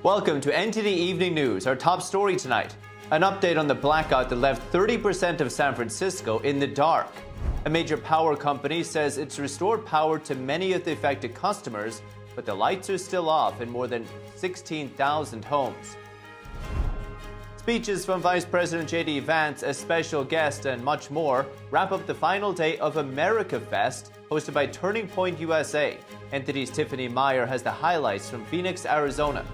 Welcome to NTD Evening News. Our top story tonight. An update on the blackout that left 30% of San Francisco in the dark. A major power company says it's restored power to many of the affected customers, but the lights are still off in more than 16,000 homes. Speeches from Vice President JD Vance, a special guest, and much more wrap up the final day of AmericaFest, hosted by Turning Point USA. NTD's Tiffany Meier has the highlights from Phoenix, Arizona.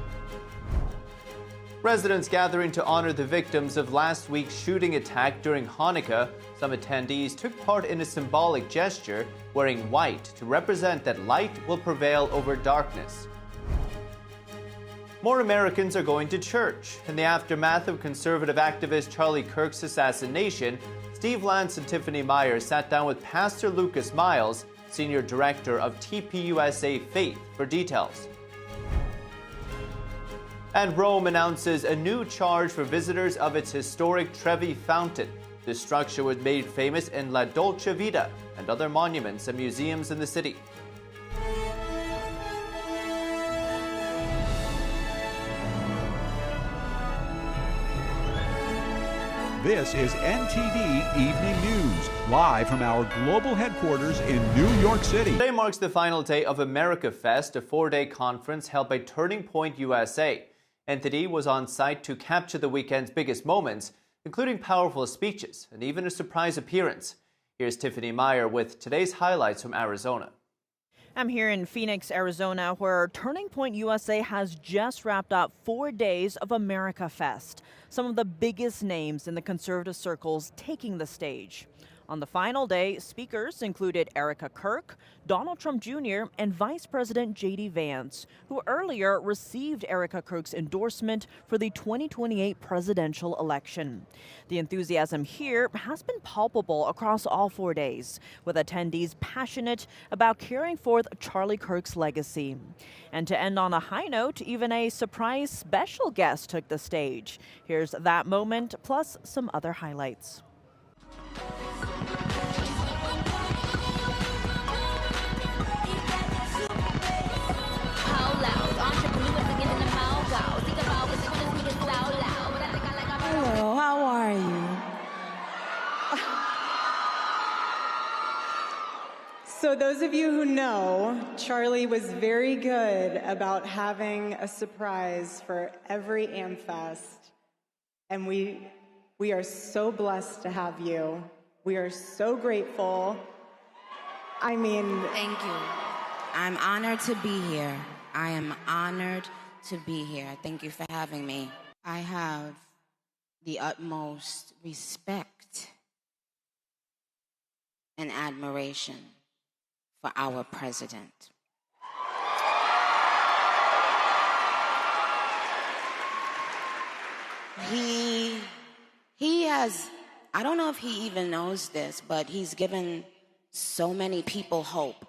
Residents gathering to honor the victims of last week's shooting attack during Hanukkah. Some attendees took part in a symbolic gesture, wearing white to represent that light will prevail over darkness. More Americans are going to church. In the aftermath of conservative activist Charlie Kirk's assassination, Lance and Tiffany Meier sat down with Pastor Lucas Miles, Senior Director of TPUSA Faith, for details. And Rome announces a new charge for visitors of its historic Trevi Fountain. This structure was made famous in La Dolce Vita and other monuments and museums in the city. This is NTD Evening News, live from our global headquarters in New York City. Today marks the final day of AmericaFest, a 4-day conference held by Turning Point USA. NTD was on site to capture the weekend's biggest moments, including powerful speeches and even a surprise appearance. Here's Tiffany Meier with today's highlights from Arizona. I'm here in Phoenix, Arizona, where Turning Point USA has just wrapped up 4 days of AmericaFest. Some of the biggest names in the conservative circles taking the stage. On the final day, speakers included Charlie Kirk, Donald Trump Jr., and Vice President JD Vance, who earlier received Charlie Kirk's endorsement for the 2028 presidential election. The enthusiasm here has been palpable across all 4 days, with attendees passionate about carrying forth Charlie Kirk's legacy. And to end on a high note, even a surprise special guest took the stage. Here's that moment, plus some other highlights. Hello, how are you? So those of you who know, Charlie was very good about having a surprise for every AmFest. And we are so blessed to have you. We are so grateful. I mean... Thank you. I'm honored to be here. I am honored to be here. Thank you for having me. I have the utmost respect and admiration for our president. He has, I don't know if he even knows this, but he's given so many people hope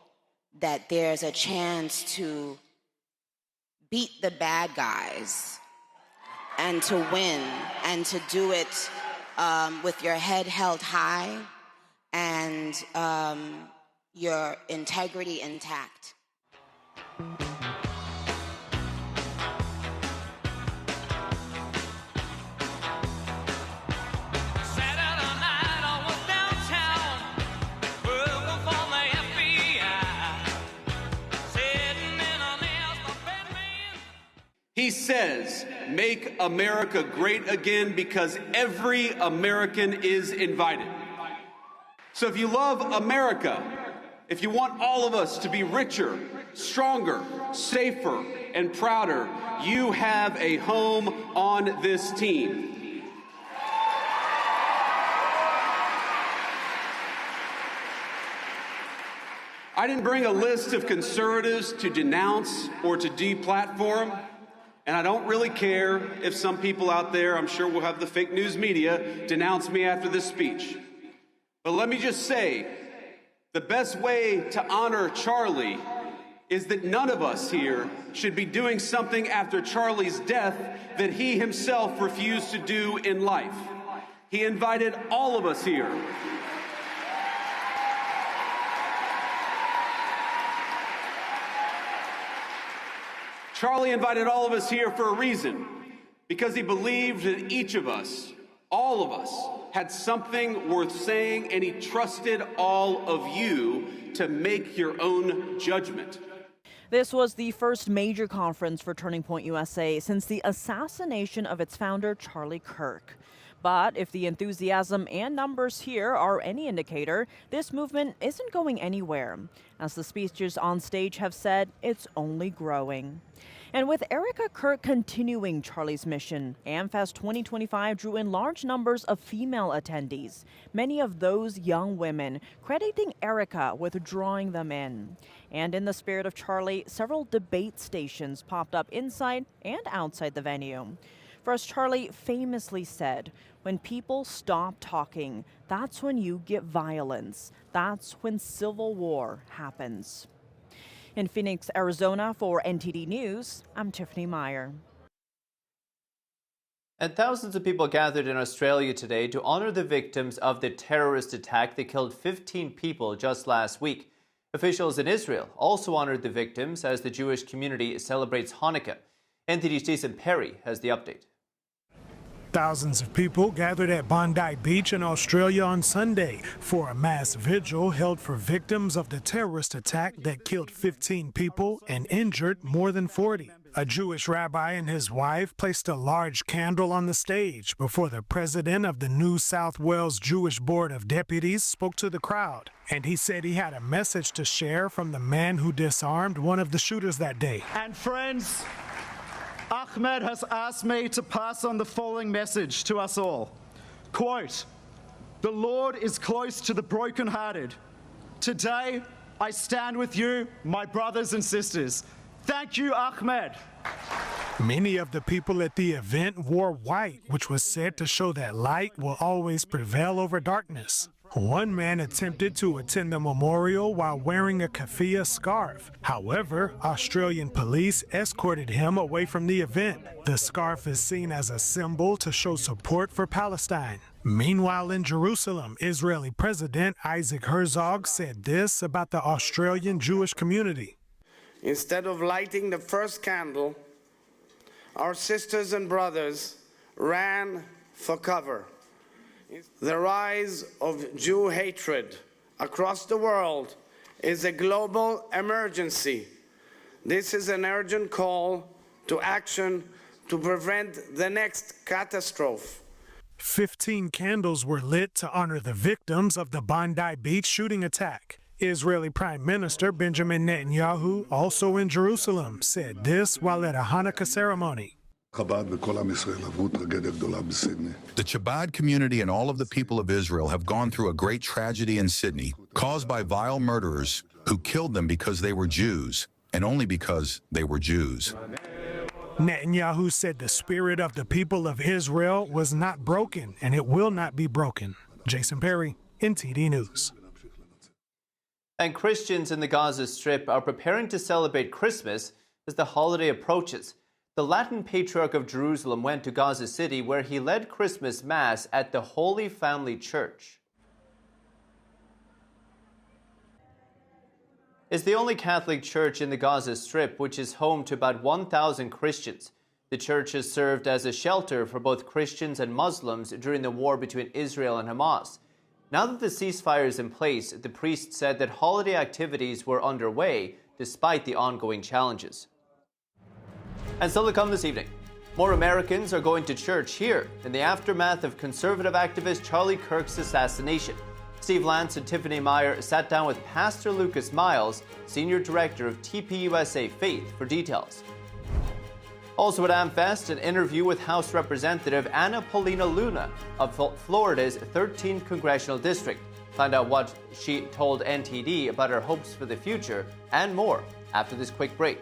that there's a chance to beat the bad guys and to win and to do it with your head held high and your integrity intact. He says, make America great again because every American is invited. So if you love America, if you want all of us to be richer, stronger, safer, and prouder, you have a home on this team. I didn't bring a list of conservatives to denounce or to deplatform. And I don't really care if some people out there, I'm sure we'll have the fake news media, denounce me after this speech. But let me just say, the best way to honor Charlie is that none of us here should be doing something after Charlie's death that he himself refused to do in life. He invited all of us here. Charlie invited all of us here for a reason, because he believed that each of us, all of us, had something worth saying, and he trusted all of you to make your own judgment. This was the first major conference for Turning Point USA since the assassination of its founder, Charlie Kirk. But if the enthusiasm and numbers here are any indicator, this movement isn't going anywhere. As the speakers on stage have said, it's only growing. And with Erica Kirk continuing Charlie's mission, AmFest 2025 drew in large numbers of female attendees, many of those young women, crediting Erica with drawing them in. And in the spirit of Charlie, several debate stations popped up inside and outside the venue. For as Charlie famously said, when people stop talking, that's when you get violence. That's when civil war happens. In Phoenix, Arizona, for NTD News, I'm Tiffany Meier. And thousands of people gathered in Australia today to honor the victims of the terrorist attack that killed 15 people just last week. Officials in Israel also honored the victims as the Jewish community celebrates Hanukkah. NTD's Jason Perry has the update. Thousands of people gathered at Bondi Beach in Australia on Sunday for a mass vigil held for victims of the terrorist attack that killed 15 people and injured more than 40. A Jewish rabbi and his wife placed a large candle on the stage before the president of the New South Wales Jewish Board of Deputies spoke to the crowd. And he said he had a message to share from the man who disarmed one of the shooters that day. And friends, Ahmed has asked me to pass on the following message to us all. Quote, "The Lord is close to the brokenhearted. Today, I stand with you, my brothers and sisters." Thank you, Ahmed. Many of the people at the event wore white, which was said to show that light will always prevail over darkness. One man attempted to attend the memorial while wearing a keffiyeh scarf. However, Australian police escorted him away from the event. The scarf is seen as a symbol to show support for Palestine. Meanwhile, in Jerusalem, Israeli President Isaac Herzog said this about the Australian Jewish community. Instead of lighting the first candle, our sisters and brothers ran for cover. The rise of Jew hatred across the world is a global emergency. This is an urgent call to action to prevent the next catastrophe. 15 candles were lit to honor the victims of the Bondi Beach shooting attack. Israeli Prime Minister Benjamin Netanyahu, also in Jerusalem, said this while at a Hanukkah ceremony. The Chabad community and all of the people of Israel have gone through a great tragedy in Sydney, caused by vile murderers who killed them because they were Jews, and only because they were Jews. Netanyahu said the spirit of the people of Israel was not broken, and it will not be broken. Jason Perry, NTD News. And Christians in the Gaza Strip are preparing to celebrate Christmas as the holiday approaches. The Latin Patriarch of Jerusalem went to Gaza City, where he led Christmas Mass at the Holy Family Church. It's the only Catholic church in the Gaza Strip, which is home to about 1,000 Christians. The church has served as a shelter for both Christians and Muslims during the war between Israel and Hamas. Now that the ceasefire is in place, the priest said that holiday activities were underway despite the ongoing challenges. And still to come this evening, more Americans are going to church here in the aftermath of conservative activist Charlie Kirk's assassination. Lance and Tiffany Meier sat down with Pastor Lucas Miles, Senior Director of TPUSA Faith, for details. Also at AmFest, an interview with House Representative Anna Paulina Luna of Florida's 13th Congressional District. Find out what she told NTD about her hopes for the future and more after this quick break.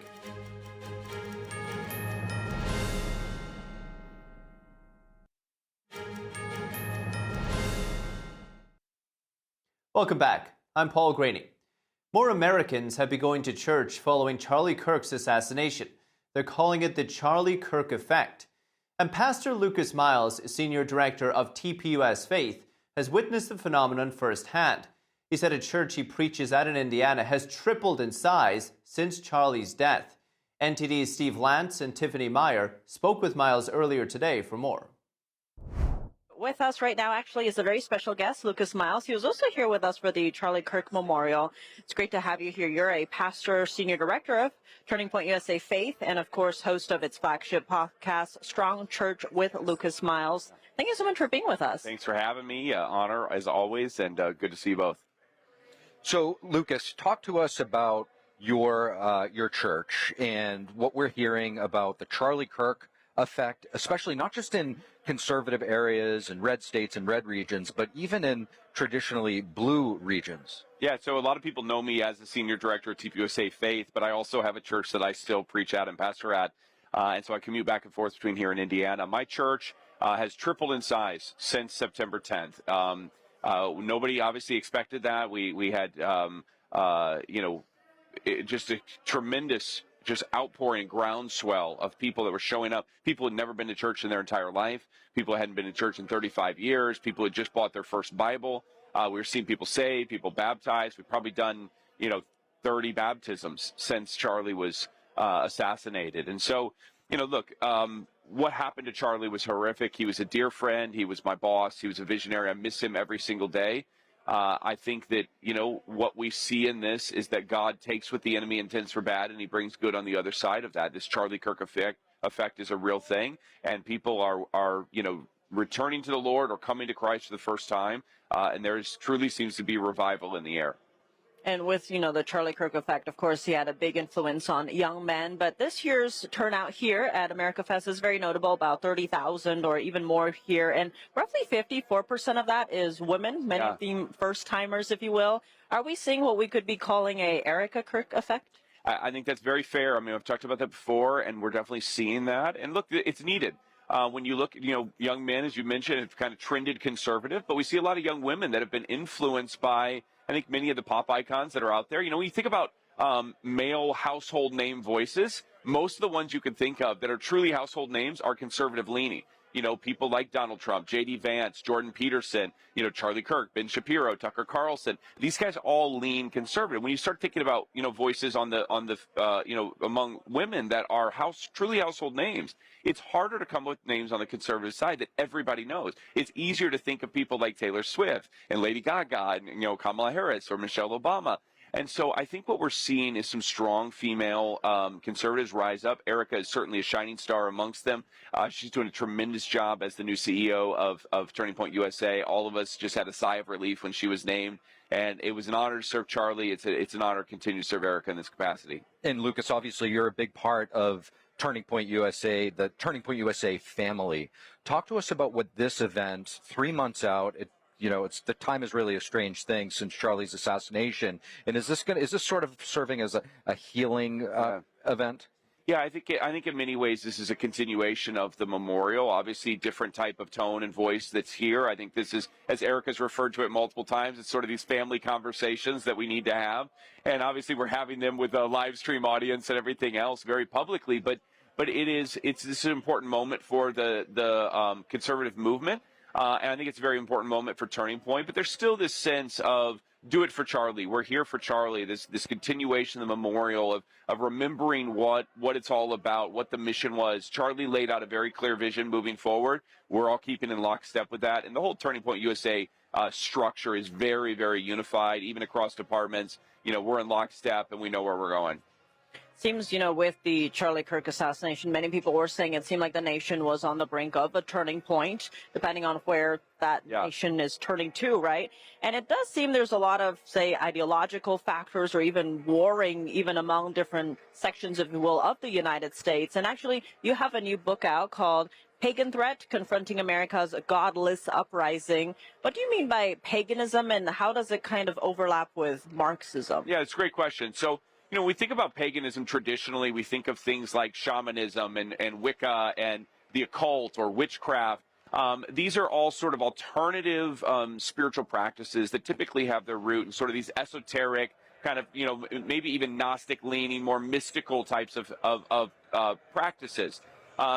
Welcome back. I'm Paul Graney. More Americans have been going to church following Charlie Kirk's assassination. They're calling it the Charlie Kirk effect. And Pastor Lucas Miles, Senior Director of TPUS Faith, has witnessed the phenomenon firsthand. He said a church he preaches at in Indiana has tripled in size since Charlie's death. NTD's Lance and Tiffany Meier spoke with Miles earlier today for more. With us right now actually is a very special guest, Lucas Miles. He was also here with us for the Charlie Kirk Memorial. It's great to have you here. You're a pastor, senior director of Turning Point USA Faith, and of course host of its flagship podcast, Strong Church with Lucas Miles. Thank you so much for being with us. Thanks for having me. Honor as always, and good to see you both. So, Lucas, talk to us about your church and what we're hearing about the Charlie Kirk effect, especially not just in conservative areas and red states and red regions, but even in traditionally blue regions. Yeah, so a lot of people know me as the senior director of TPUSA Faith, but I also have a church that I still preach at and pastor at, and so I commute back and forth between here and Indiana. My church has tripled in size since September 10th. Nobody obviously expected that. We had, just a tremendous outpouring and groundswell of people that were showing up. People had never been to church in their entire life. People hadn't been to church in 35 years. People had just bought their first Bible. We were seeing people saved, people baptized. We've probably done, 30 baptisms since Charlie was assassinated. And so, look, what happened to Charlie was horrific. He was a dear friend. He was my boss. He was a visionary. I miss him every single day. I think that, what we see in this is that God takes what the enemy intends for bad and he brings good on the other side of that. This Charlie Kirk effect is a real thing, and people are returning to the Lord or coming to Christ for the first time, and there truly seems to be revival in the air. And with, the Charlie Kirk effect, of course, he had a big influence on young men. But this year's turnout here at AmericaFest is very notable, about 30,000 or even more here. And roughly 54% of that is women, many of them first-timers, if you will. Are we seeing what we could be calling a Erica Kirk effect? I think that's very fair. I mean, I've talked about that before, and we're definitely seeing that. And look, it's needed. When you look, young men, as you mentioned, have kind of trended conservative, but we see a lot of young women that have been influenced by, I think, many of the pop icons that are out there. When you think about male household name voices, most of the ones you can think of that are truly household names are conservative leaning. People like Donald Trump, JD Vance, Jordan Peterson, Charlie Kirk, Ben Shapiro, Tucker Carlson. These guys all lean conservative. When you start thinking about, voices on the among women that are truly household names, it's harder to come up with names on the conservative side that everybody knows. It's easier to think of people like Taylor Swift and Lady Gaga and, Kamala Harris or Michelle Obama. And so I think what we're seeing is some strong female conservatives rise up. Erica is certainly a shining star amongst them. She's doing a tremendous job as the new CEO of Turning Point USA. All of us just had a sigh of relief when she was named. And it was an honor to serve Charlie. It's an honor to continue to serve Erica in this capacity. And Lucas, obviously, you're a big part of Turning Point USA, the Turning Point USA family. Talk to us about what this event, 3 months out, the time is really a strange thing since Charlie's assassination. And is this sort of serving as a healing event? Yeah, I think in many ways this is a continuation of the memorial. Obviously, different type of tone and voice that's here. I think this is, as Erica's referred to it multiple times, it's sort of these family conversations that we need to have. And obviously, we're having them with a live stream audience and everything else very publicly. But this is an important moment for the conservative movement. And I think it's a very important moment for Turning Point. But there's still this sense of do it for Charlie. We're here for Charlie. This continuation of the memorial of remembering what it's all about, what the mission was. Charlie laid out a very clear vision moving forward. We're all keeping in lockstep with that. And the whole Turning Point USA structure is very, very unified, even across departments. We're in lockstep and we know where we're going. Seems, with the Charlie Kirk assassination, many people were saying it seemed like the nation was on the brink of a turning point, depending on where that nation is turning to, right? And it does seem there's a lot of, say, ideological factors or even warring, even among different sections, if you will, of the United States. And actually, you have a new book out called Pagan Threat, Confronting America's Godless Uprising. What do you mean by paganism, and how does it kind of overlap with Marxism? Yeah, it's a great question. So, when we think about paganism traditionally, we think of things like shamanism and Wicca and the occult or witchcraft. These are all sort of alternative spiritual practices that typically have their root in sort of these esoteric, kind of, maybe even Gnostic leaning, more mystical types of practices.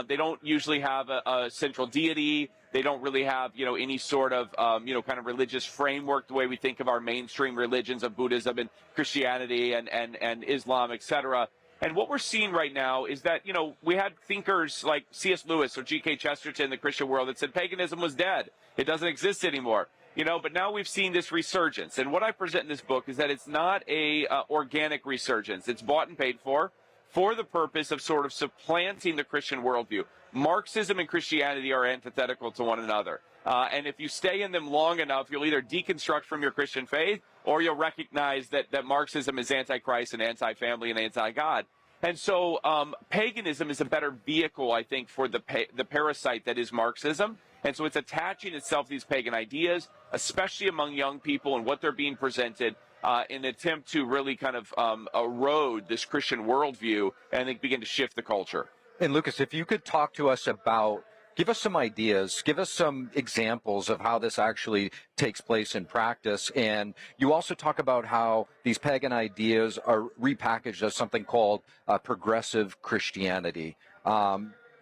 They don't usually have a central deity. They don't really have, any sort of, kind of religious framework the way we think of our mainstream religions of Buddhism and Christianity and Islam, etc. And what we're seeing right now is that, we had thinkers like C.S. Lewis or G.K. Chesterton in the Christian world that said paganism was dead. It doesn't exist anymore. But now we've seen this resurgence. And what I present in this book is that it's not a organic resurgence. It's bought and paid for the purpose of sort of supplanting the Christian worldview. Marxism and Christianity are antithetical to one another. And if you stay in them long enough, you'll either deconstruct from your Christian faith or you'll recognize that Marxism is anti-Christ and anti-family and anti-God. And so paganism is a better vehicle, I think, for the parasite that is Marxism. And so it's attaching itself to these pagan ideas, especially among young people and what they're being presented in an attempt to really kind of erode this Christian worldview and I think begin to shift the culture. And Lucas, if you could talk to us about, give us some ideas, give us some examples of how this actually takes place in practice. And you also talk about how these pagan ideas are repackaged as something called progressive Christianity.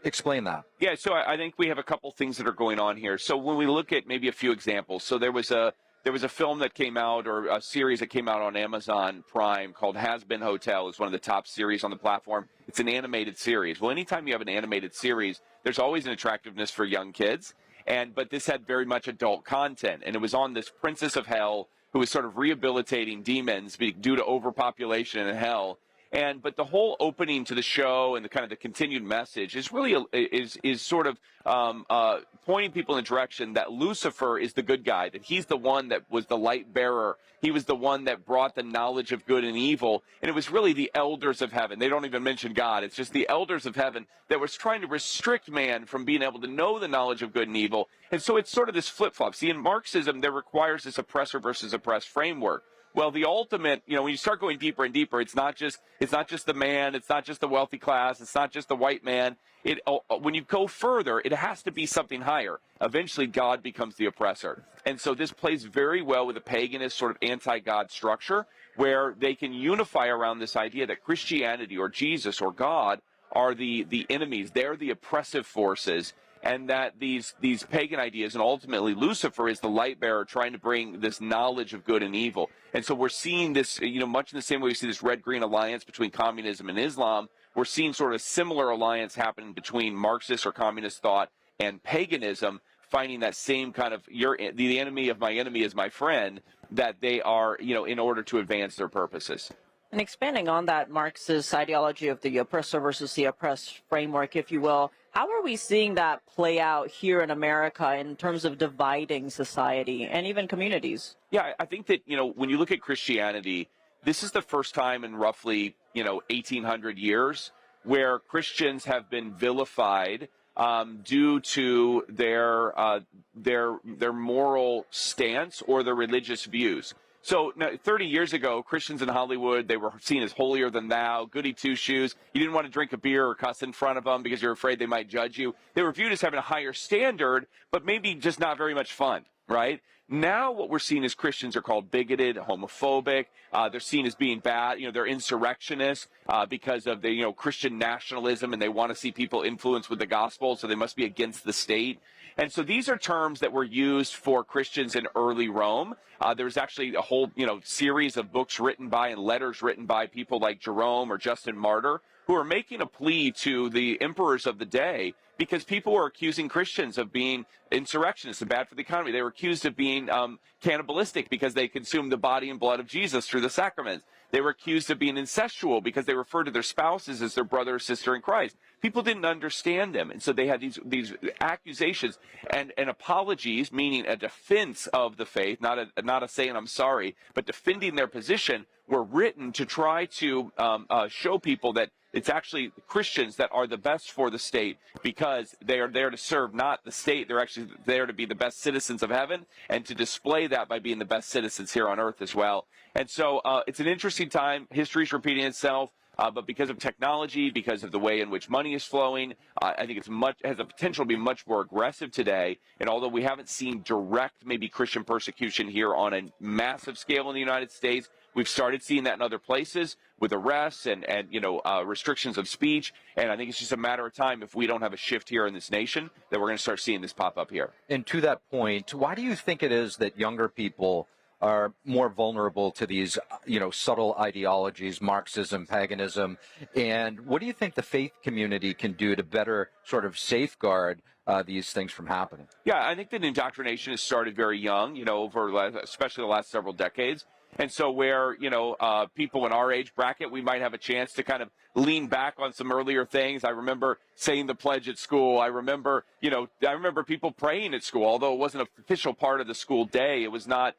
Explain that. Yeah, so I think we have a couple things that are going on here. So when we look at maybe a few examples, so there was a film that came out, or a series that came out on Amazon Prime called Has Been Hotel. It's one of the top series on the platform. It's an animated series. Well, anytime you have an animated series, there's always an attractiveness for young kids. But this had very much adult content. And it was on this princess of hell who was sort of rehabilitating demons due to overpopulation in hell. But the whole opening to the show and the kind of the continued message is really is sort of pointing people in the direction that Lucifer is the good guy, that he's the one that was the light bearer. He was the one that brought the knowledge of good and evil. And it was really the elders of heaven. They don't even mention God. It's just the elders of heaven that was trying to restrict man from being able to know the knowledge of good and evil. And so it's sort of this flip-flop. See, in Marxism, there requires this oppressor versus oppressed framework. Well, the ultimate, when you start going deeper and deeper, it's not just the man, it's not just the wealthy class, it's not just the white man. When you go further, it has to be something higher. Eventually, God becomes the oppressor. And so this plays very well with a paganist sort of anti-God structure where they can unify around this idea that Christianity or Jesus or God are the enemies. They're the oppressive forces. And that these pagan ideas, and ultimately Lucifer is the light bearer trying to bring this knowledge of good and evil. And so we're seeing this, much in the same way we see this red-green alliance between communism and Islam, we're seeing sort of a similar alliance happen between Marxist or communist thought and paganism, finding that same kind of, the enemy of my enemy is my friend, that they are, in order to advance their purposes. And expanding on that Marxist ideology of the oppressor versus the oppressed framework, if you will, how are we seeing that play out here in America in terms of dividing society and even communities? Yeah, I think that, when you look at Christianity, this is the first time in roughly, 1,800 years where Christians have been vilified due to their moral stance or their religious views. So now, 30 years ago, Christians in Hollywood, they were seen as holier than thou, goody two-shoes. You didn't want to drink a beer or cuss in front of them because you're afraid they might judge you. They were viewed as having a higher standard, but maybe just not very much fun, right? Now what we're seeing is Christians are called bigoted, homophobic. They're seen as being bad. They're insurrectionists because of the, Christian nationalism, and they want to see people influenced with the gospel, so they must be against the state. And so these are terms that were used for Christians in early Rome. There was actually a whole, series of books written by and letters written by people like Jerome or Justin Martyr, who are making a plea to the emperors of the day because people were accusing Christians of being insurrectionists and bad for the economy. They were accused of being cannibalistic because they consumed the body and blood of Jesus through the sacraments. They were accused of being incestual because they referred to their spouses as their brother or sister in Christ. People didn't understand them, and so they had these accusations and apologies, meaning a defense of the faith, not a saying I'm sorry, but defending their position, were written to try to show people that it's actually Christians that are the best for the state because they are there to serve not the state. They're actually there to be the best citizens of heaven and to display that by being the best citizens here on earth as well. And so it's an interesting time. History's repeating itself. But because of technology, because of the way in which money is flowing, I think has the potential to be much more aggressive today. And although we haven't seen direct, maybe Christian persecution here on a massive scale in the United States, we've started seeing that in other places with arrests and restrictions of speech. And I think it's just a matter of time if we don't have a shift here in this nation that we're going to start seeing this pop up here. And to that point, why do you think it is that younger people are more vulnerable to these, subtle ideologies, Marxism, paganism. And what do you think the faith community can do to better sort of safeguard these things from happening? Yeah, I think that indoctrination has started very young, especially the last several decades. And so where, people in our age bracket, we might have a chance to kind of lean back on some earlier things. I remember saying the pledge at school. I remember people praying at school, although it wasn't an official part of the school day. It was not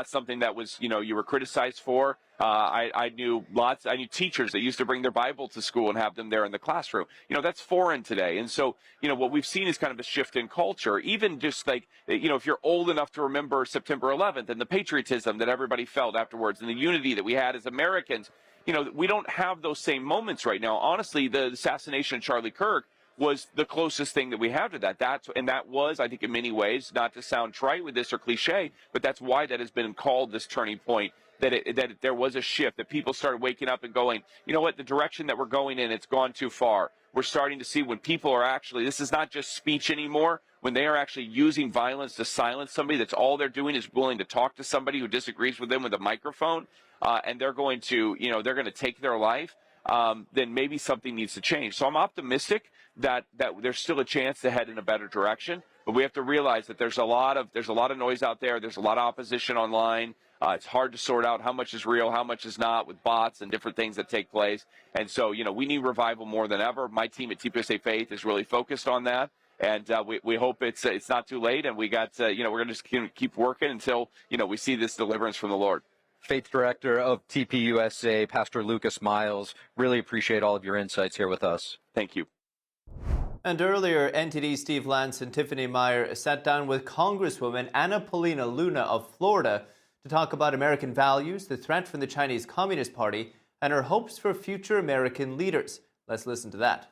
something that was, you were criticized for. I knew teachers that used to bring their Bible to school and have them there in the classroom. That's foreign today. And so, what we've seen is kind of a shift in culture, even just like, if you're old enough to remember September 11th and the patriotism that everybody felt afterwards and the unity that we had as Americans, we don't have those same moments right now. Honestly, the assassination of Charlie Kirk was the closest thing that we have to that. That was, I think, in many ways, not to sound trite with this or cliche, but that's why that has been called this turning point. That there was a shift, that people started waking up and going, you know what, the direction that we're going in, it's gone too far. We're starting to see when people are actually, this is not just speech anymore, when they are actually using violence to silence somebody, that's all they're doing is willing to talk to somebody who disagrees with them with a microphone, and they're going to, they're going to take their life, then maybe something needs to change. So I'm optimistic that there's still a chance to head in a better direction, but we have to realize that there's a lot of noise out there. There's a lot of opposition online. It's hard to sort out how much is real, how much is not, with bots and different things that take place. And so, we need revival more than ever. My team at TPUSA Faith is really focused on that. And we hope it's not too late. And we got, we're going to just keep working until, we see this deliverance from the Lord. Faith Director of TPUSA, Pastor Lucas Miles, really appreciate all of your insights here with us. Thank you. And earlier, NTD Steve Lance and Tiffany Meier sat down with Congresswoman Anna Paulina Luna of Florida to talk about American values, the threat from the Chinese Communist Party, and her hopes for future American leaders. Let's listen to that.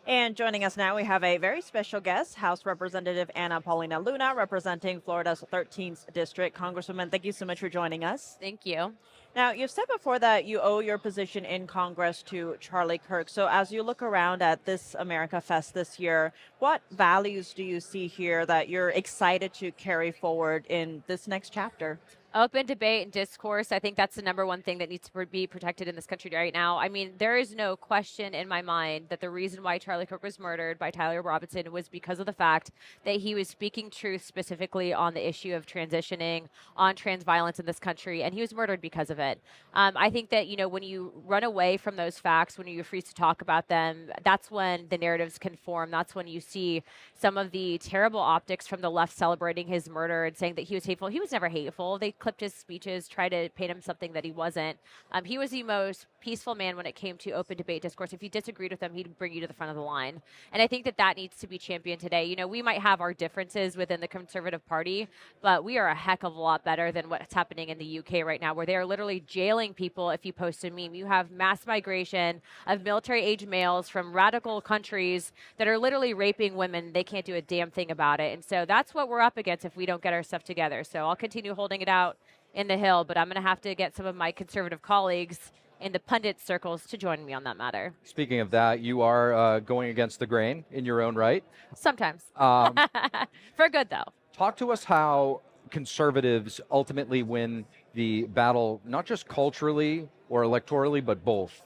And joining us now, we have a very special guest, House Representative Anna Paulina Luna, representing Florida's 13th District. Congresswoman, thank you so much for joining us. Thank you. Now, you've said before that you owe your position in Congress to Charlie Kirk. So as you look around at this AmericaFest this year, what values do you see here that you're excited to carry forward in this next chapter? Open debate and discourse. I think that's the number one thing that needs to be protected in this country right now. I mean, there is no question in my mind that the reason why Charlie Kirk was murdered by Tyler Robinson was because of the fact that he was speaking truth specifically on the issue of transitioning, on trans violence in this country, and he was murdered because of it. I think that, when you run away from those facts, when you refuse to talk about them, that's when the narratives can form. That's when you see some of the terrible optics from the left celebrating his murder and saying that he was hateful. He was never hateful. They clipped his speeches, tried to paint him something that he wasn't. He was the most peaceful man when it came to open debate discourse. If you disagreed with him, he'd bring you to the front of the line. And I think that needs to be championed today. We might have our differences within the Conservative Party, but we are a heck of a lot better than what's happening in the UK right now, where they are literally jailing people if you post a meme. You have mass migration of military-age males from radical countries that are literally raping women. They can't do a damn thing about it. And so that's what we're up against if we don't get our stuff together. So I'll continue holding it out in the Hill, but I'm going to have to get some of my conservative colleagues in the pundit circles to join me on that matter. Speaking of that, you are going against the grain in your own right. Sometimes. For good, though. Talk to us how conservatives ultimately win the battle, not just culturally or electorally, but both.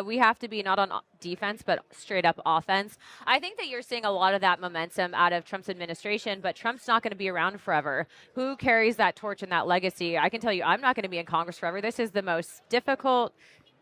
We have to be not on defense, but straight up offense. I think that you're seeing a lot of that momentum out of Trump's administration, but Trump's not going to be around forever. Who carries that torch and that legacy? I can tell you, I'm not going to be in Congress forever. This is the most difficult,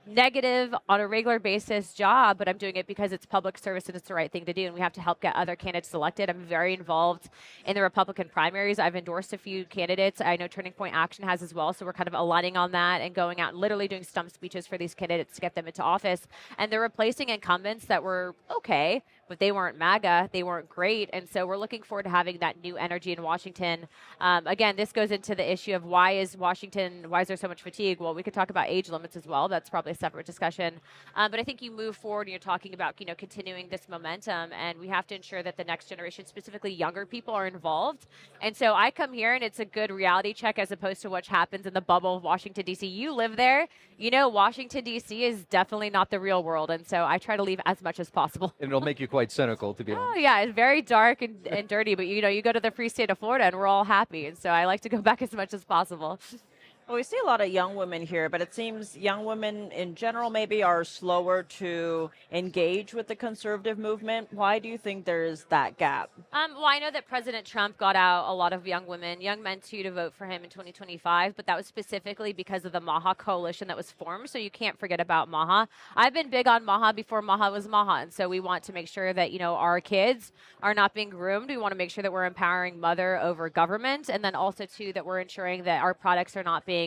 negative, on a regular basis job, but I'm doing it because it's public service and it's the right thing to do, and we have to help get other candidates elected. I'm very involved in the Republican primaries. I've endorsed a few candidates. I know Turning Point Action has as well, so we're kind of aligning on that and going out and literally doing stump speeches for these candidates to get them into office. And they're replacing incumbents that were okay, but they weren't MAGA, they weren't great, and so we're looking forward to having that new energy in Washington. Again, this goes into the issue of why is there so much fatigue? Well, we could talk about age limits as well. That's probably a separate discussion. But I think you move forward and you're talking about, continuing this momentum, and we have to ensure that the next generation, specifically younger people, are involved. And so I come here and it's a good reality check as opposed to what happens in the bubble of Washington, D.C. You live there. Washington, D.C. is definitely not the real world, and so I try to leave as much as possible. And it'll make you quite quite cynical, to be honest. Oh yeah, it's very dark and dirty, but you go to the free state of Florida and we're all happy, and so I like to go back as much as possible. Well, we see a lot of young women here, but it seems young women in general maybe are slower to engage with the conservative movement. Why do you think there's that gap? Well, I know that President Trump got out a lot of young women, young men too, to vote for him in 2025, but that was specifically because of the Maha coalition that was formed, so you can't forget about Maha. I've been big on Maha before Maha was Maha, and so we want to make sure that, our kids are not being groomed. We want to make sure that we're empowering mother over government, and then also too that we're ensuring that our products are not being,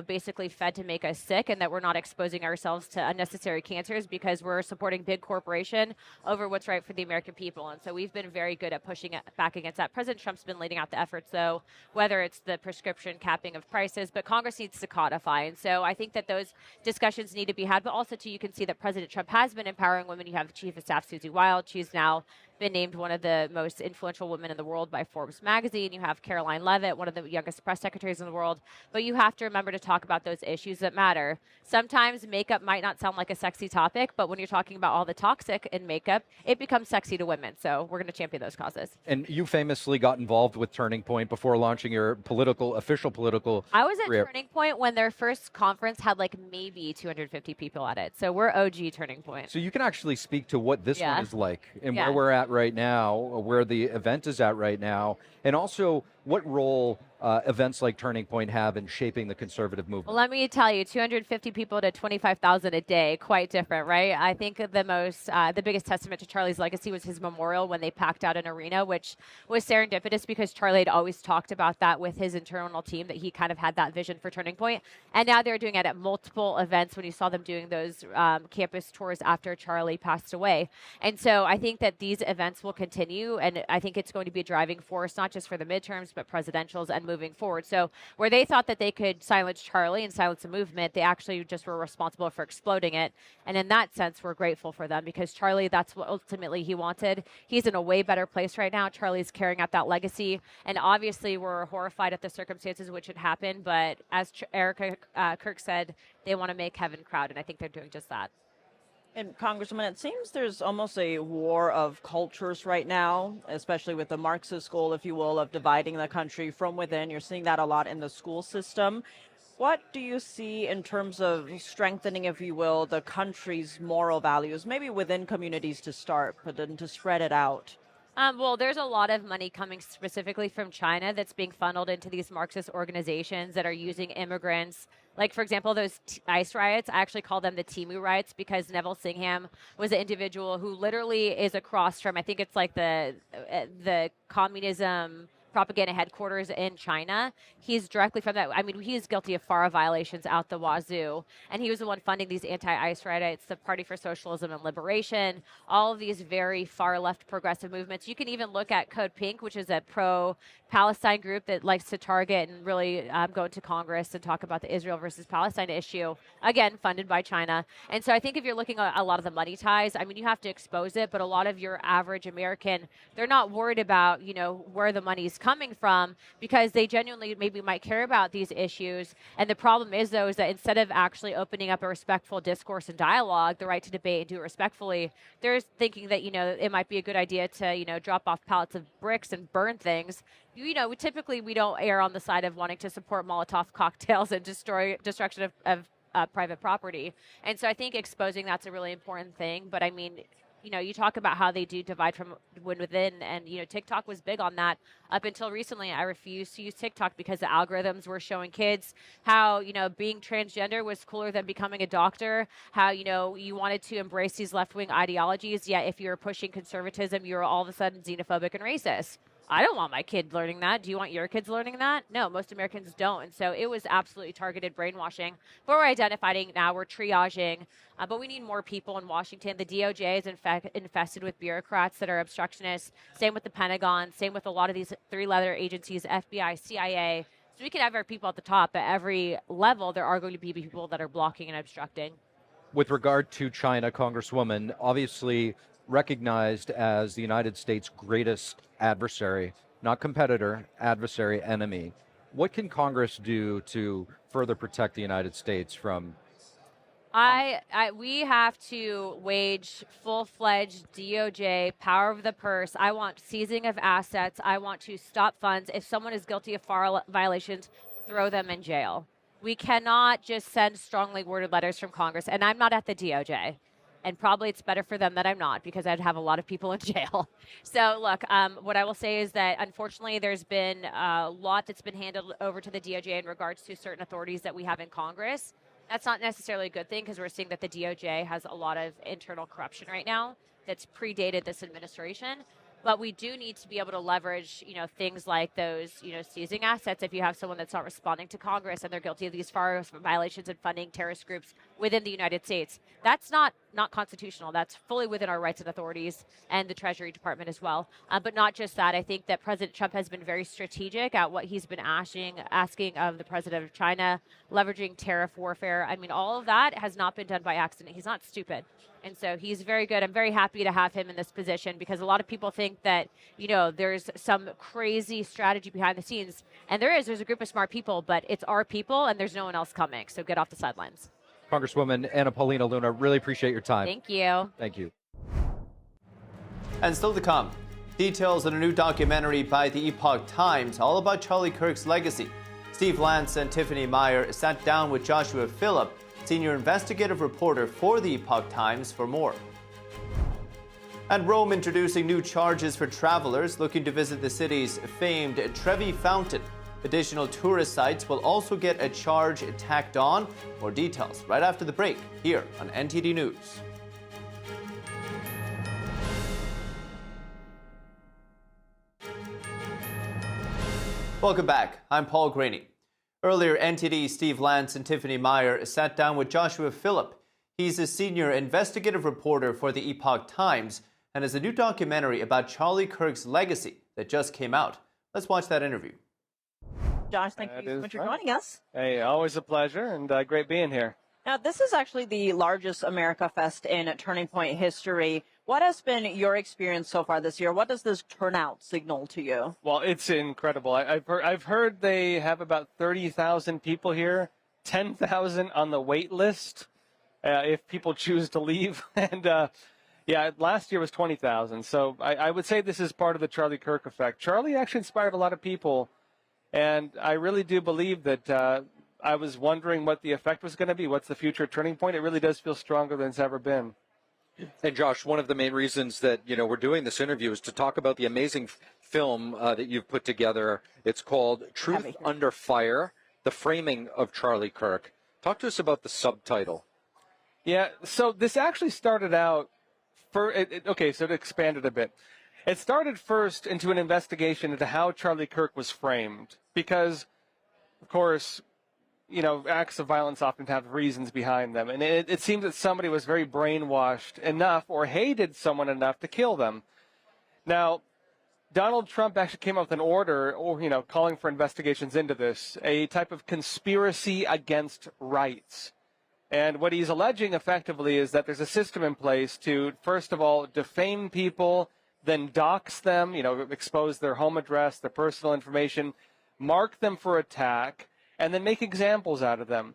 basically fed to make us sick, and that we're not exposing ourselves to unnecessary cancers because we're supporting big corporation over what's right for the American people. And so we've been very good at pushing it back against that. President Trump's been leading out the efforts, though, whether it's the prescription capping of prices, but Congress needs to codify. And so I think that those discussions need to be had, but also too, you can see that President Trump has been empowering women. You have the Chief of Staff, Susie Wild. She's now been named one of the most influential women in the world by Forbes magazine. You have Caroline Leavitt, one of the youngest press secretaries in the world. But you have to remember to talk about those issues that matter. Sometimes makeup might not sound like a sexy topic, but when you're talking about all the toxic in makeup, it becomes sexy to women. So we're going to champion those causes. And you famously got involved with Turning Point before launching your official political I was at career. Turning Point when their first conference had like maybe 250 people at it. So we're OG Turning Point. So you can actually speak to what this Yeah. one is like and Yeah. where we're at right now, where the event is at right now, and also what role events like Turning Point have in shaping the conservative movement. Well, let me tell you, 250 people to 25,000 a day, quite different, right? I think the biggest testament to Charlie's legacy was his memorial when they packed out an arena, which was serendipitous because Charlie had always talked about that with his internal team, that he kind of had that vision for Turning Point. And now they're doing it at multiple events when you saw them doing those campus tours after Charlie passed away. And so I think that these events will continue, and I think it's going to be a driving force, not just for the midterms, but presidentials and moving forward. So where they thought that they could silence Charlie and silence the movement, they actually just were responsible for exploding it. And in that sense, we're grateful for them because Charlie, that's what ultimately he wanted. He's in a way better place right now. Charlie's carrying out that legacy. And obviously, we're horrified at the circumstances which had happened. But as Erica Kirk said, they want to make heaven crowd. And I think they're doing just that. And Congresswoman, it seems there's almost a war of cultures right now, especially with the Marxist goal, if you will, of dividing the country from within. You're seeing that a lot in the school system. What do you see in terms of strengthening, if you will, the country's moral values, maybe within communities to start, but then to spread it out? Well, there's a lot of money coming specifically from China that's being funneled into these Marxist organizations that are using immigrants. Like, for example, those ICE riots, I actually call them the Timu riots because Neville Singham was an individual who literally is across from, I think it's like the communism propaganda headquarters in China. He's directly from that. I mean, he is guilty of FARA violations out the wazoo. And he was the one funding these anti-ICE riots, the Party for Socialism and Liberation, all of these very far left progressive movements. You can even look at Code Pink, which is a pro-Palestine group that likes to target and really go into Congress and talk about the Israel versus Palestine issue, again, funded by China. And so I think if you're looking at a lot of the money ties, I mean, you have to expose it, but a lot of your average American, they're not worried about, where the money's coming from because they genuinely maybe might care about these issues. And the problem is, though, is that instead of actually opening up a respectful discourse and dialogue, the right to debate and do it respectfully, they're thinking that, it might be a good idea to, drop off pallets of bricks and burn things. Typically we don't err on the side of wanting to support Molotov cocktails and destruction of private property. And so I think exposing that's a really important thing. But I mean, you talk about how they do divide from within, and, TikTok was big on that. Up until recently, I refused to use TikTok because the algorithms were showing kids how, being transgender was cooler than becoming a doctor, how, you wanted to embrace these left-wing ideologies, yet if you're pushing conservatism, you're all of a sudden xenophobic and racist. I don't want my kid learning that. Do you want your kids learning that? No, most Americans don't. And so it was absolutely targeted brainwashing. But we're identifying now, we're triaging, but we need more people in Washington. The DOJ is infested with bureaucrats that are obstructionists. Same with the Pentagon. Same with a lot of these three-letter agencies, FBI, CIA. So we can have our people at the top. At every level, there are going to be people that are blocking and obstructing. With regard to China, Congresswoman, obviously recognized as the United States' greatest adversary, not competitor, adversary, enemy. What can Congress do to further protect the United States from We have to wage full-fledged DOJ power of the purse. I want seizing of assets. I want to stop funds. If someone is guilty of FAR violations, throw them in jail. We cannot just send strongly worded letters from Congress. And I'm not at the DOJ. And probably it's better for them that I'm not, because I'd have a lot of people in jail. So look, what I will say is that unfortunately there's been a lot that's been handed over to the DOJ in regards to certain authorities that we have in Congress. That's not necessarily a good thing, because we're seeing that the DOJ has a lot of internal corruption right now that's predated this administration. But we do need to be able to leverage, things like those, seizing assets. If you have someone that's not responding to Congress and they're guilty of these FAR violations and funding terrorist groups within the United States, that's not constitutional. That's fully within our rights and authorities and the Treasury Department as well. But not just that. I think that President Trump has been very strategic at what he's been asking of the president of China, leveraging tariff warfare. I mean, all of that has not been done by accident. He's not stupid. And so he's very good. I'm very happy to have him in this position, because a lot of people think that, there's some crazy strategy behind the scenes. And there's a group of smart people, but it's our people and there's no one else coming. So get off the sidelines. Congresswoman Anna Paulina Luna, really appreciate your time. Thank you. Thank you. And still to come, details on a new documentary by the Epoch Times, all about Charlie Kirk's legacy. Lance and Tiffany Meier sat down with Joshua Phillip, senior investigative reporter for the Epoch Times, for more. And Rome introducing new charges for travelers looking to visit the city's famed Trevi Fountain. Additional tourist sites will also get a charge tacked on. More details right after the break here on NTD News. Welcome back. I'm Paul Graney. Earlier, NTD Lance and Tiffany Meier sat down with Joshua Phillip. He's a senior investigative reporter for the Epoch Times and has a new documentary about Charlie Kirk's legacy that just came out. Let's watch that interview. Josh, thank you so much for joining us. Hey, always a pleasure, and great being here. Now, this is actually the largest AmericaFest in Turning Point history. What has been your experience so far this year? What does this turnout signal to you? Well, it's incredible. I've heard they have about 30,000 people here, 10,000 on the wait list if people choose to leave. And last year was 20,000. So I would say this is part of the Charlie Kirk effect. Charlie actually inspired a lot of people, and I really do believe that I was wondering what the effect was going to be. What's the future turning point? It really does feel stronger than it's ever been. And Josh, one of the main reasons that we're doing this interview is to talk about the amazing film that you've put together. It's called Truth Under Fire: The Framing of Charlie Kirk. Talk to us about the subtitle. Yeah, so this actually started out so it expanded a bit. It started first into an investigation into how Charlie Kirk was framed, because, of course, acts of violence often have reasons behind them. And it seems that somebody was very brainwashed enough or hated someone enough to kill them. Now, Donald Trump actually came up with an order, calling for investigations into this, a type of conspiracy against rights. And what he's alleging effectively is that there's a system in place to, first of all, defame people, then dox them, expose their home address, their personal information, mark them for attack, and then make examples out of them,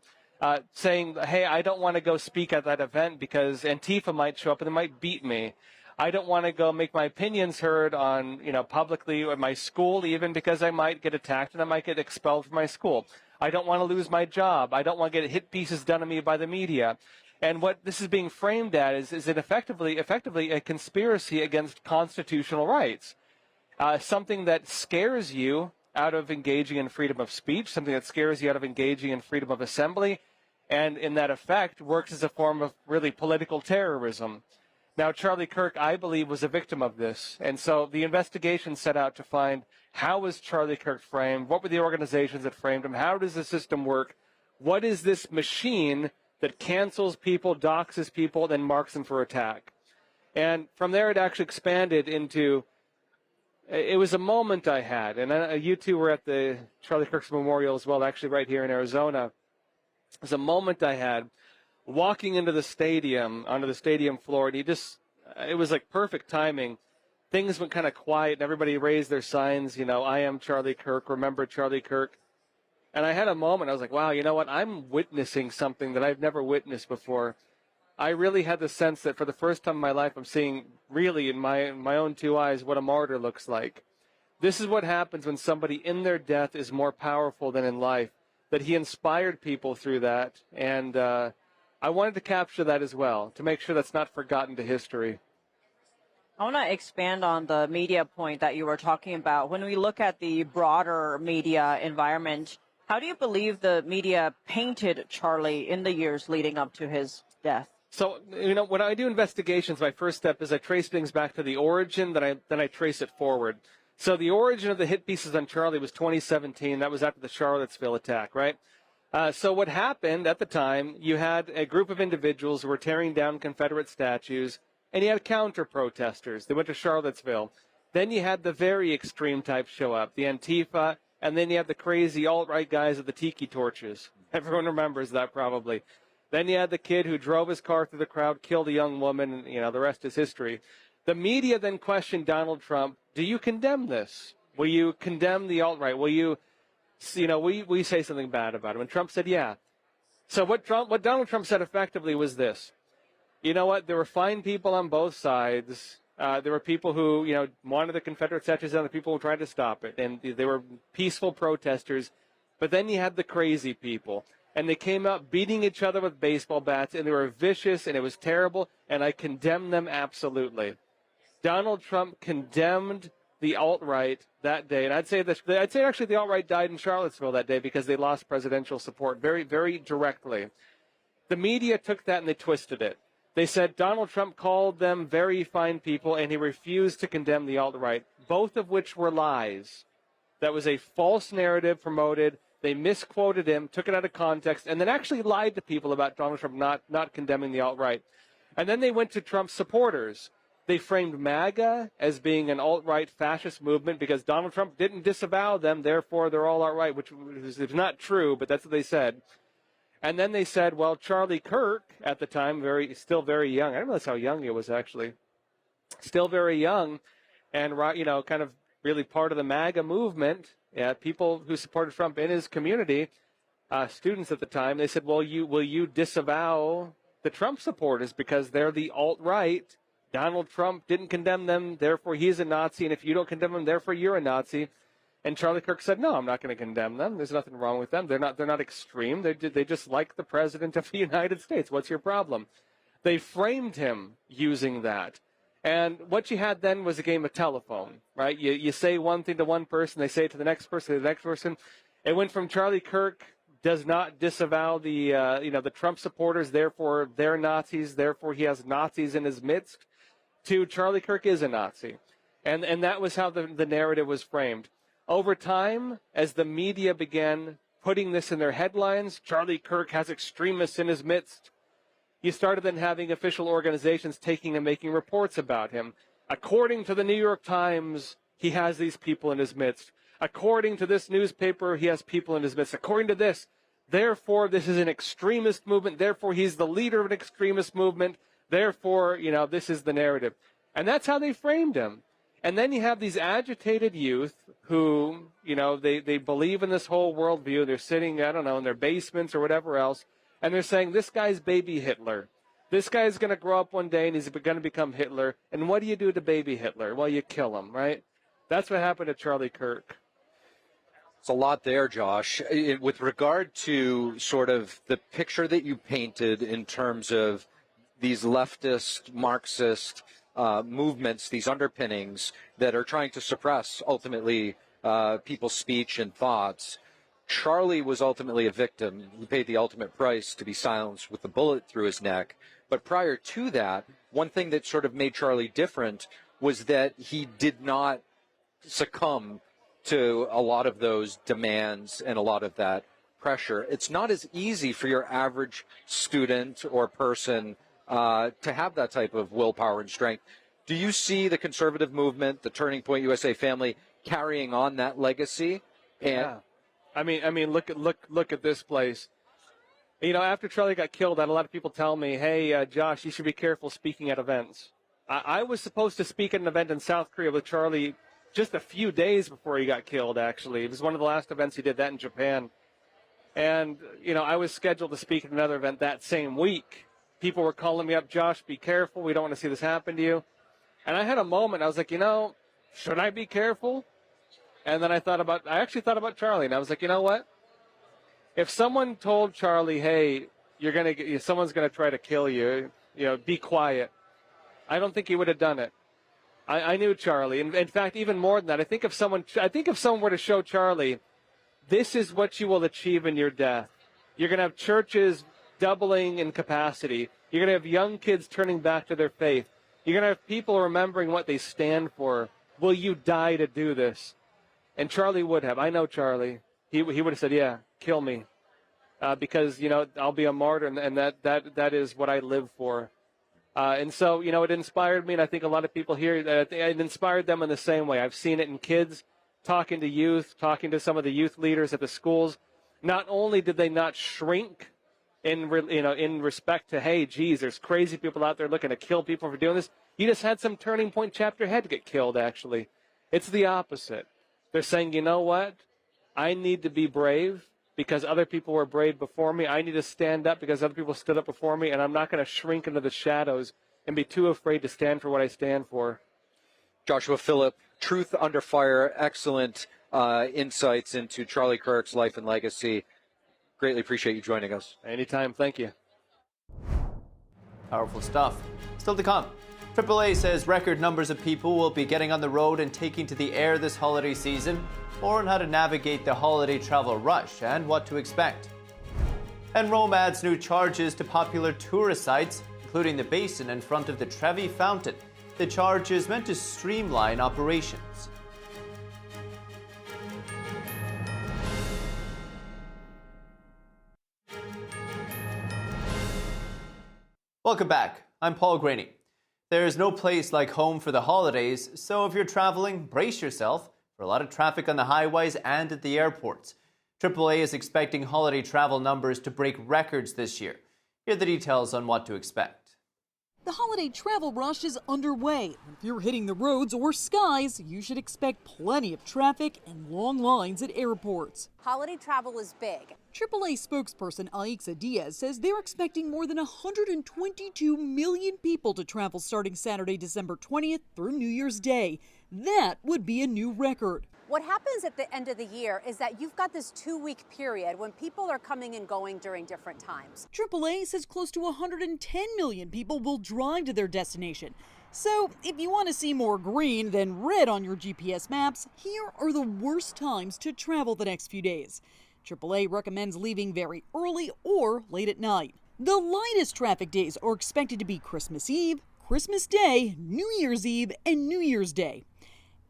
saying, hey, I don't want to go speak at that event because Antifa might show up and they might beat me. I don't want to go make my opinions heard on, publicly at my school, even because I might get attacked and I might get expelled from my school. I don't want to lose my job. I don't want to get hit pieces done to me by the media. And what this is being framed at is it effectively a conspiracy against constitutional rights, something that scares you out of engaging in freedom of speech, something that scares you out of engaging in freedom of assembly, and in that effect works as a form of really political terrorism. Now, Charlie Kirk, I believe, was a victim of this. And so the investigation set out to find, how was Charlie Kirk framed? What were the organizations that framed him? How does the system work? What is this machine that cancels people, doxes people, then marks them for attack? And from there, it actually expanded into, it was a moment I had. And you two were at the Charlie Kirk's Memorial as well, actually right here in Arizona. It was a moment I had walking into the stadium, onto the stadium floor, and it was like perfect timing. Things went kind of quiet, and everybody raised their signs, I am Charlie Kirk, remember Charlie Kirk. And I had a moment, I was like, wow, you know what? I'm witnessing something that I've never witnessed before. I really had the sense that for the first time in my life, I'm seeing really in my own two eyes what a martyr looks like. This is what happens when somebody in their death is more powerful than in life, that he inspired people through that. And I wanted to capture that as well, to make sure that's not forgotten to history. I want to expand on the media point that you were talking about. When we look at the broader media environment, how do you believe the media painted Charlie in the years leading up to his death? So, when I do investigations, my first step is I trace things back to the origin, then I trace it forward. So the origin of the hit pieces on Charlie was 2017. That was after the Charlottesville attack, right? So what happened at the time, you had a group of individuals who were tearing down Confederate statues, and you had counter-protesters. They went to Charlottesville. Then you had the very extreme type show up, the Antifa, and then you had the crazy alt-right guys with the tiki torches. Everyone remembers that probably. Then you had the kid who drove his car through the crowd, killed a young woman, and, the rest is history. The media then questioned Donald Trump, do you condemn this? Will you condemn the alt-right? Will you, will you say something bad about him? And Trump said, yeah. So what Donald Trump said effectively was this. You know what? There were fine people on both sides. There were people who, wanted the Confederate statues and the people who tried to stop it. And they were peaceful protesters. But then you had the crazy people. And they came out beating each other with baseball bats. And they were vicious. And it was terrible. And I condemn them absolutely. Donald Trump condemned the alt-right that day. And I'd say actually the alt-right died in Charlottesville that day because they lost presidential support very, very directly. The media took that and they twisted it. They said Donald Trump called them very fine people and he refused to condemn the alt-right, both of which were lies. That was a false narrative promoted. They misquoted him, took it out of context, and then actually lied to people about Donald Trump not condemning the alt-right. And then they went to Trump's supporters. They framed MAGA as being an alt-right fascist movement because Donald Trump didn't disavow them, therefore they're all alt-right, which is not true, but that's what they said. And then they said, well, Charlie Kirk, at the time, still very young. I didn't realize how young he was, actually. Still very young and, kind of really part of the MAGA movement. Yeah, people who supported Trump in his community, students at the time, they said, well, will you disavow the Trump supporters because they're the alt-right? Donald Trump didn't condemn them, therefore he's a Nazi, and if you don't condemn them, therefore you're a Nazi. And Charlie Kirk said, no, I'm not going to condemn them. There's nothing wrong with them. They're not extreme. They just like the President of the United States. What's your problem? They framed him using that. And what you had then was a game of telephone, right? You say one thing to one person, they say it to the next person, to the next person. It went from Charlie Kirk does not disavow the Trump supporters, therefore they're Nazis, therefore he has Nazis in his midst, to Charlie Kirk is a Nazi. And that was how the narrative was framed. Over time, as the media began putting this in their headlines, Charlie Kirk has extremists in his midst, you started then having official organizations taking and making reports about him. According to the New York Times, he has these people in his midst. According to this newspaper, he has people in his midst. According to this, therefore, this is an extremist movement. Therefore, he's the leader of an extremist movement. Therefore, this is the narrative. And that's how they framed him. And then you have these agitated youth who, they believe in this whole worldview. They're sitting, in their basements or whatever else. And they're saying, this guy's baby Hitler. This guy's going to grow up one day and he's going to become Hitler. And what do you do to baby Hitler? Well, you kill him, right? That's what happened to Charlie Kirk. It's a lot there, Josh. With regard to sort of the picture that you painted in terms of these leftist, Marxist movements, these underpinnings that are trying to suppress, ultimately, people's speech and thoughts, Charlie was ultimately a victim. He paid the ultimate price to be silenced with a bullet through his neck. But prior to that, one thing that sort of made Charlie different was that he did not succumb to a lot of those demands and a lot of that pressure. It's not as easy for your average student or person to have that type of willpower and strength. Do you see the conservative movement, the Turning Point USA family, carrying on that legacy? And yeah. I mean, look at this place. After Charlie got killed, I had a lot of people tell me, hey, Josh, you should be careful speaking at events. I was supposed to speak at an event in South Korea with Charlie just a few days before he got killed, actually. It was one of the last events he did, that in Japan. And, I was scheduled to speak at another event that same week. People were calling me up, Josh, be careful. We don't want to see this happen to you. And I had a moment. I was like, should I be careful? And then I actually thought about Charlie. And I was like, you know what? If someone told Charlie, hey, someone's going to try to kill you, be quiet, I don't think he would have done it. I knew Charlie. In fact, even more than that, I think if someone were to show Charlie, this is what you will achieve in your death. You're going to have churches doubling in capacity. You're going to have young kids turning back to their faith. You're going to have people remembering what they stand for. Will you die to do this? And Charlie would have. I know Charlie. He would have said, yeah, kill me. Because, I'll be a martyr, and that is what I live for. And so, it inspired me, and I think a lot of people here, it inspired them in the same way. I've seen it in kids, talking to youth, talking to some of the youth leaders at the schools. Not only did they not shrink in respect to, hey, geez, there's crazy people out there looking to kill people for doing this. You just had some turning point chapter head get killed, actually. It's the opposite. They're saying, you know what? I need to be brave because other people were brave before me. I need to stand up because other people stood up before me, and I'm not going to shrink into the shadows and be too afraid to stand for what I stand for. Joshua Phillip, Truth Under Fire, excellent insights into Charlie Kirk's life and legacy. Greatly appreciate you joining us. Anytime. Thank you. Powerful stuff. Still to come. AAA says record numbers of people will be getting on the road and taking to the air this holiday season. More on how to navigate the holiday travel rush and what to expect. And Rome adds new charges to popular tourist sites, including the basin in front of the Trevi Fountain. The charge is meant to streamline operations. Welcome back. I'm Paul Graney. There's no place like home for the holidays, so if you're traveling, brace yourself for a lot of traffic on the highways and at the airports. AAA is expecting holiday travel numbers to break records this year. Here are the details on what to expect. The holiday travel rush is underway. If you're hitting the roads or skies, you should expect plenty of traffic and long lines at airports. Holiday travel is big. AAA spokesperson Aixa Diaz says they're expecting more than 122 million people to travel starting Saturday, December 20th through New Year's Day. That would be a new record. What happens at the end of the year is that you've got this 2-week period when people are coming and going during different times. AAA says close to 110 million people will drive to their destination. So if you want to see more green than red on your GPS maps, here are the worst times to travel the next few days. AAA recommends leaving very early or late at night. The lightest traffic days are expected to be Christmas Eve, Christmas Day, New Year's Eve, and New Year's Day.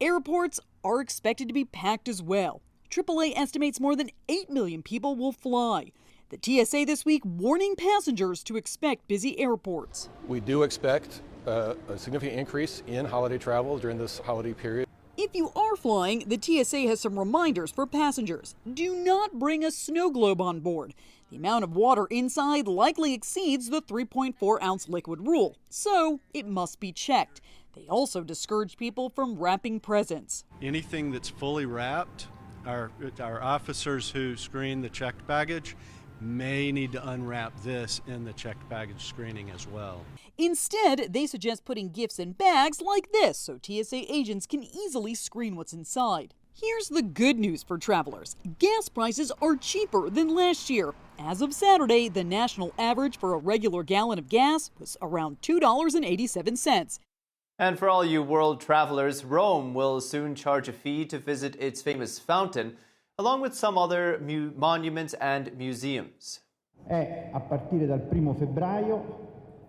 Airports are expected to be packed as well. AAA estimates more than 8 million people will fly. The TSA this week warning passengers to expect busy airports. We do expect a significant increase in holiday travel during this holiday period. If you are flying, the TSA has some reminders for passengers. Do not bring a snow globe on board. The amount of water inside likely exceeds the 3.4-ounce liquid rule, so it must be checked. They also discourage people from wrapping presents. Anything that's fully wrapped, our officers who screen the checked baggage may need to unwrap this in the checked baggage screening as well. Instead, they suggest putting gifts in bags like this so TSA agents can easily screen what's inside. Here's the good news for travelers. Gas prices are cheaper than last year. As of Saturday, the national average for a regular gallon of gas was around $2.87. And for all you world travelers, Rome will soon charge a fee to visit its famous fountain, along with some other monuments and museums.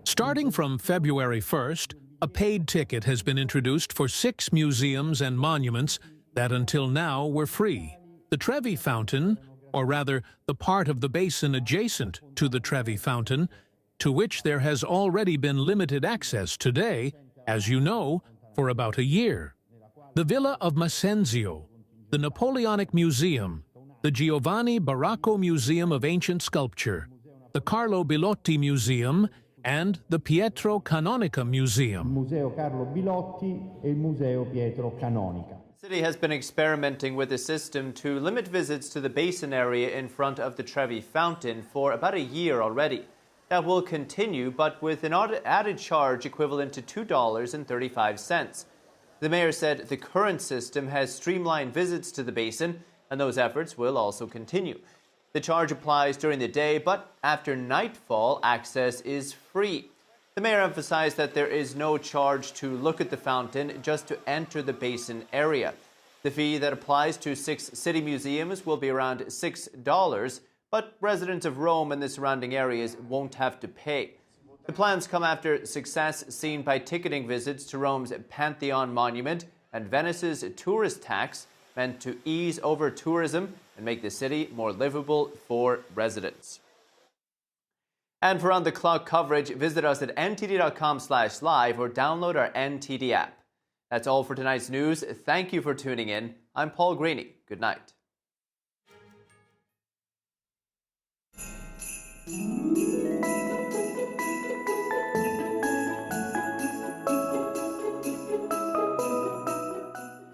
Starting from February 1st, a paid ticket has been introduced for 6 museums and monuments that until now were free. The Trevi Fountain, or rather the part of the basin adjacent to the Trevi Fountain, to which there has already been limited access today, as you know, for about a year. The Villa of Masenzio, the Napoleonic Museum, the Giovanni Barocco Museum of Ancient Sculpture, the Carlo Bilotti Museum, and the Pietro Canonica Museum. The city has been experimenting with a system to limit visits to the basin area in front of the Trevi Fountain for about a year already. That will continue, but with an added charge equivalent to $2.35. The mayor said the current system has streamlined visits to the basin, and those efforts will also continue. The charge applies during the day, but after nightfall, access is free. The mayor emphasized that there is no charge to look at the fountain, just to enter the basin area. The fee that applies to 6 city museums will be around $6, but residents of Rome and the surrounding areas won't have to pay. The plans come after success seen by ticketing visits to Rome's Pantheon monument and Venice's tourist tax, meant to ease over tourism and make the city more livable for residents. And for on-the-clock coverage, visit us at ntd.com/live or download our NTD app. That's all for tonight's news. Thank you for tuning in. I'm Paul Greeny. Good night.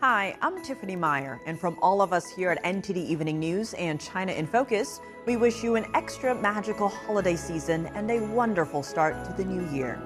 Hi, I'm Tiffany Meier, and from all of us here at NTD Evening News and China in Focus, we wish you an extra magical holiday season and a wonderful start to the new year.